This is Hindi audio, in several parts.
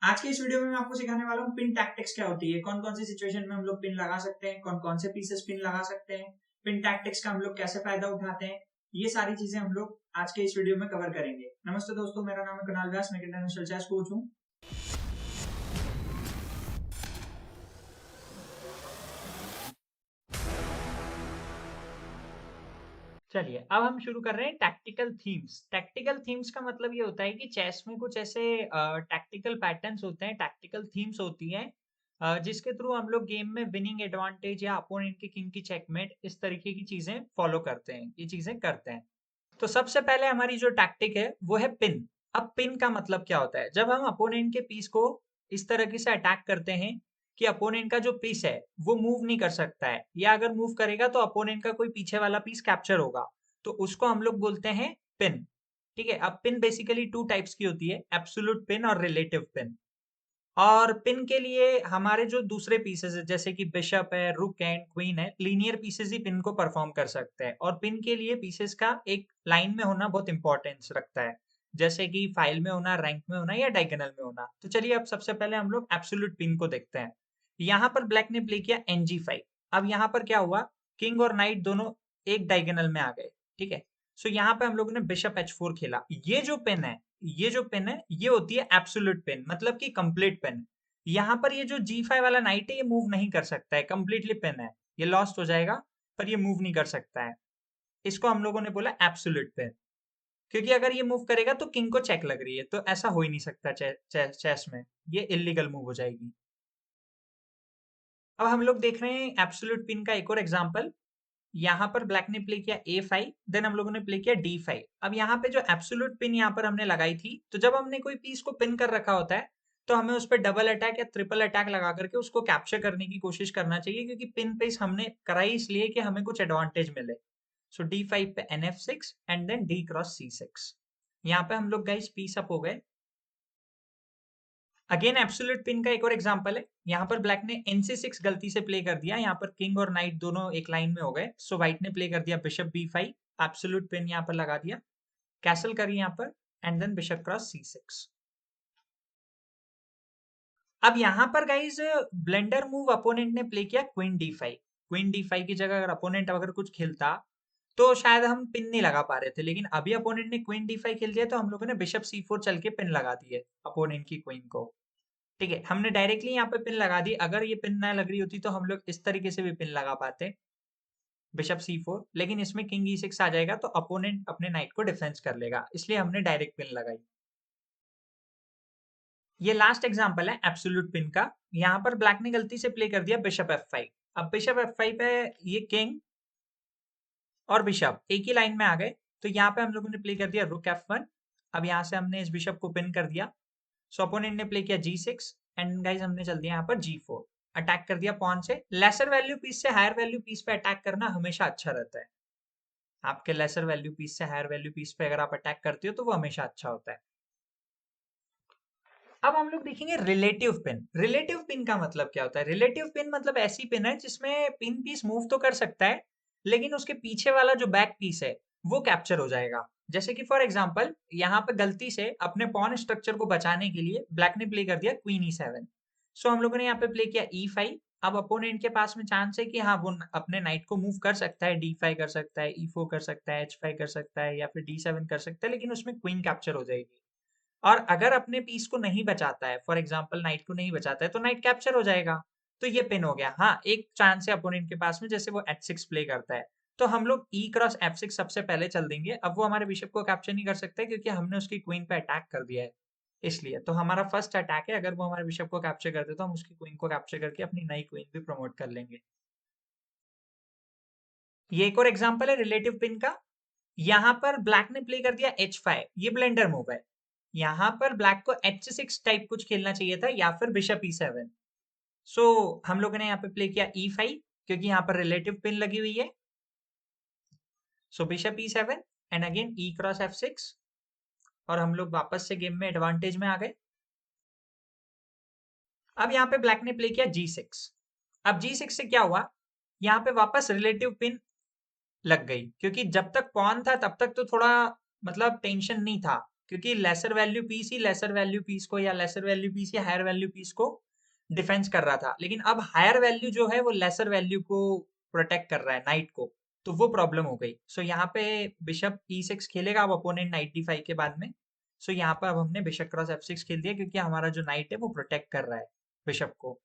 आज के इस वीडियो में मैं आपको सिखाने वाला हूँ पिन टैक्टिक्स क्या होती है, कौन कौन सी सिचुएशन में हम लोग पिन लगा सकते हैं, कौन कौन से पीसेस पिन लगा सकते हैं, पिन टैक्टिक्स का हम लोग कैसे फायदा उठाते हैं। ये सारी चीजें हम लोग आज के इस वीडियो में कवर करेंगे। नमस्ते दोस्तों, मेरा नाम है कुणाल व्यास, मैं इंटरनेशनल चेस कोच हूँ। चलिए अब हम शुरू कर रहे हैं टैक्टिकल थीम्स। टैक्टिकल थीम्स का मतलब ये होता है कि चेस में कुछ ऐसे टैक्टिकल पैटर्न्स होते हैं, टैक्टिकल थीम्स होती हैं, जिसके थ्रू हम लोग गेम में विनिंग एडवांटेज या अपोनेंट की किंग की चेकमेट इस तरीके की चीजें फॉलो करते हैं, ये चीजें करते हैं। तो सबसे पहले हमारी जो टैक्टिक है वो है पिन। अब पिन का मतलब क्या होता है? जब हम अपोनेंट के पीस को इस तरीके से अटैक करते हैं कि अपोनेंट का जो पीस है वो मूव नहीं कर सकता है, या अगर मूव करेगा तो अपोनेंट का कोई पीछे वाला पीस कैप्चर होगा, तो उसको हम लोग बोलते हैं पिन। ठीक है, अब पिन बेसिकली टू टाइप्स की होती है, एब्सोल्यूट पिन और रिलेटिव पिन। और पिन के लिए हमारे जो दूसरे पीसेस है जैसे कि बिशप है, रुक एंड क्वीन है, लीनियर पीसेस ही पिन को परफॉर्म कर सकते हैं। और पिन के लिए पीसेस का एक लाइन में होना बहुत इंपॉर्टेंस रखता है, जैसे कि फाइल में होना, रैंक में होना या डायगोनल में होना। तो चलिए अब सबसे पहले हम लोग एब्सोल्यूट पिन को देखते हैं। यहाँ पर ब्लैक ने प्ले किया NG5। अब यहाँ पर क्या हुआ, किंग और नाइट दोनों एक डायगोनल में आ गए। ठीक है, सो यहाँ पे हम लोगों ने बिशप H4 खेला। ये जो पिन है ये होती है एब्सोल्यूट पिन, मतलब कि कंप्लीट पिन। यहाँ पर ये जो G5 वाला नाइट है ये मूव नहीं कर सकता है, कंप्लीटली पिन है, ये लॉस्ट हो जाएगा, पर ये मूव नहीं कर सकता है। इसको हम लोगों ने बोला एब्सोल्यूट पिन, क्योंकि अगर ये मूव करेगा तो किंग को चेक लग रही है, तो ऐसा हो ही नहीं सकता चेस में, ये इलीगल मूव हो जाएगी। अब हम लोग देख रहे हैं एब्सोल्यूट पिन का एक और एग्जांपल। यहाँ पर ब्लैक ने प्ले किया A5, देन हम लोगों ने प्ले किया D5। अब यहाँ पे जो एब्सोल्यूट पिन यहाँ पर हमने लगाई थी, तो जब हमने कोई पीस को पिन कर रखा होता है तो हमें उस पर डबल अटैक या ट्रिपल अटैक लगा करके उसको कैप्चर करने की कोशिश करना चाहिए, क्योंकि पिन पीस हमने कराई इसलिए कि हमें कुछ एडवांटेज मिले। सो D5 पे NF6 and then D cross C6। यहाँ पे हम लोग गाइस पीस अप हो गए। अगेन एब्सोल्यूट पिन का एक और एग्जांपल है। यहाँ पर ब्लैक ने NC6 गलती से प्ले कर दिया, यहाँ पर किंग और नाइट दोनों एक लाइन में हो गए, सो व्हाइट ने प्ले कर दिया बिशप B5, एब्सोल्यूट पिन यहाँ पर लगा दिया, कैसल करी यहाँ पर, and then bishop cross C6। अब यहाँ पर गाइज ब्लेंडर मूव अपोनेंट ने प्ले किया क्वीन D5। क्वीन D5 की जगह अगर अपोनेंट अगर कुछ खेलता तो शायद हम पिन नहीं लगा पा रहे थे, लेकिन अभी अपोनेंट ने क्वीन D5 खेल दिया तो हम लोगों ने बिशप C4 चल के पिन लगा दिए अपोनेंट की क्वीन को। ठीक है, हमने डायरेक्टली यहाँ पे पिन लगा दी। अगर ये पिन ना लग रही होती तो हम लोग इस तरीके से भी पिन लगा पाते, बिशप C4, लेकिन इसमें किंग E6 आ जाएगा तो अपोनेंट अपने नाइट को डिफेंस कर लेगा, इसलिए हमने डायरेक्ट पिन लगाई। ये लास्ट एग्जांपल है एब्सोल्यूट पिन का। यहाँ पर ब्लैक ने गलती से प्ले कर दिया बिशप F5। अब बिशप F5 पे ये किंग और बिशप एक ही लाइन में आ गए, तो यहाँ पे हम लोगों ने प्ले कर दिया रुक F1। अब यहाँ से हमने इस बिशप को पिन कर दिया, सो अपोनेंट ने प्ले किया G6 एंड गाइस हमने चल दिया यहाँ पर G4, अटैक कर दिया पॉन से। लेसर वैल्यू पीस से हायर वैल्यू पीस पे अटैक करना हमेशा अच्छा रहता है। आपके लेसर वैल्यू पीस से हायर वैल्यू पीस पे अगर आप अटैक करते हो तो वो हमेशा अच्छा होता है। अब हम लोग देखेंगे रिलेटिव पिन। रिलेटिव पिन का मतलब क्या होता है? रिलेटिव पिन मतलब ऐसी पिन है जिसमें पिन पीस मूव तो कर सकता है, लेकिन उसके पीछे वाला जो बैक पीस है वो कैप्चर हो जाएगा। जैसे कि फॉर एग्जांपल यहाँ पे गलती से अपने पॉन स्ट्रक्चर को बचाने के लिए ब्लैक ने प्ले कर दिया क्वीन E7। सो हम लोगों ने यहाँ पे प्ले किया E5। अब अपोनेंट के पास में चांस है कि हाँ वो अपने नाइट को मूव कर सकता है, D5 कर सकता है, E4 कर सकता है, H5 कर सकता है, या फिर D7 कर सकता है, लेकिन उसमें क्वीन कैप्चर हो जाएगी। और अगर अपने पीस को नहीं बचाता है, फॉर एग्जांपल नाइट को नहीं बचाता है, तो नाइट कैप्चर हो जाएगा, तो ये पिन हो गया। हाँ, एक चांस है अपोनेंट के पास में, जैसे वो H6 प्ले करता है तो हम लोग E क्रॉस F6 सबसे पहले चल देंगे। अब वो हमारे बिशप को कैप्चर नहीं कर सकते क्योंकि हमने उसकी क्वीन पे अटैक कर दिया है, इसलिए तो हमारा फर्स्ट अटैक है। अगर वो हमारे बिशप को कैप्चर करते तो हम उसकी क्वीन को कैप्चर करके अपनी नई क्वीन भी प्रमोट कर लेंगे। ये एक और एग्जांपल है रिलेटिव पिन का। यहाँ पर ब्लैक ने प्ले कर दिया H5, ये ब्लेंडर मूव है। यहाँ पर ब्लैक को H6 टाइप कुछ खेलना चाहिए था, या फिर बिशप E7। सो हम लोगों ने यहाँ पे प्ले किया E5, क्योंकि यहाँ पर रिलेटिव पिन लगी हुई है। सो bishop E7 and again E cross F6, और हम लोग वापस से गेम में एडवांटेज में आ गए। अब यहाँ पे ब्लैक ने प्ले किया G6। अब G6 से क्या हुआ, यहाँ पे वापस रिलेटिव पिन लग गई, क्योंकि जब तक पॉन था तब तक तो थोड़ा मतलब टेंशन नहीं था, क्योंकि लेसर वैल्यू पीस ही लेसर वैल्यू पीस को या लेसर वैल्यू पीस या हायर वैल्यू पीस को डिफेंस कर रहा था, लेकिन अब हायर वैल्यू जो है वो लेसर वैल्यू को प्रोटेक्ट कर रहा है, नाइट को। तो वो प्रॉब्लम हो गई। सो यहाँ पे बिशप E6 खेलेगा अब अपोनेंट नाइट D5 के बाद में। सो यहाँ पर अब हमने बिशप क्रॉस F6 खेल दिया, क्योंकि हमारा जो नाइट है वो प्रोटेक्ट कर रहा है बिशप को।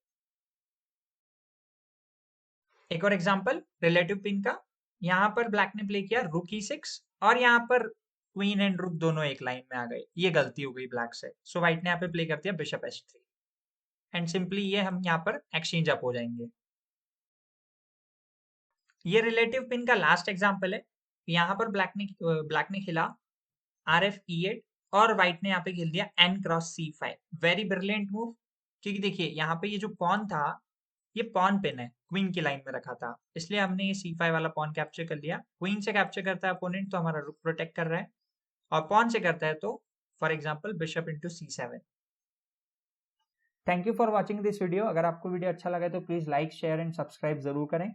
एक और एग्जांपल रिलेटिव पिन का, यहाँ पर ब्लैक ने प्ले किया रुक E6 और यहाँ पर क्वीन एंड रुक दोनों एक लाइन में आ गए। ये गलती हो गई ब्लैक से। सो व्हाइट ने यहाँ पे प्ले कर दिया बिशप H3 एंड सिंपली ये हम यहाँ पर एक्सचेंज अप हो जाएंगे। ये रिलेटिव पिन का लास्ट एग्जांपल है। यहाँ पर ब्लैक ने खेला RF E8 और व्हाइट ने यहाँ पे खेल दिया N cross C5। Very brilliant move, क्योंकि देखिए यहाँ पे ये जो पॉन था ये पॉन पिन है, क्वीन की लाइन में रखा था, इसलिए हमने ये C5 वाला पॉन कैप्चर कर लिया। क्वीन से कैप्चर करता है अपोनेंट तो हमारा रुक प्रोटेक्ट कर रहा है, और पॉन से करता है तो for example bishop into C7। Thank you for watching this video. अगर आपको वीडियो अच्छा लगा तो please like share and subscribe जरूर करें।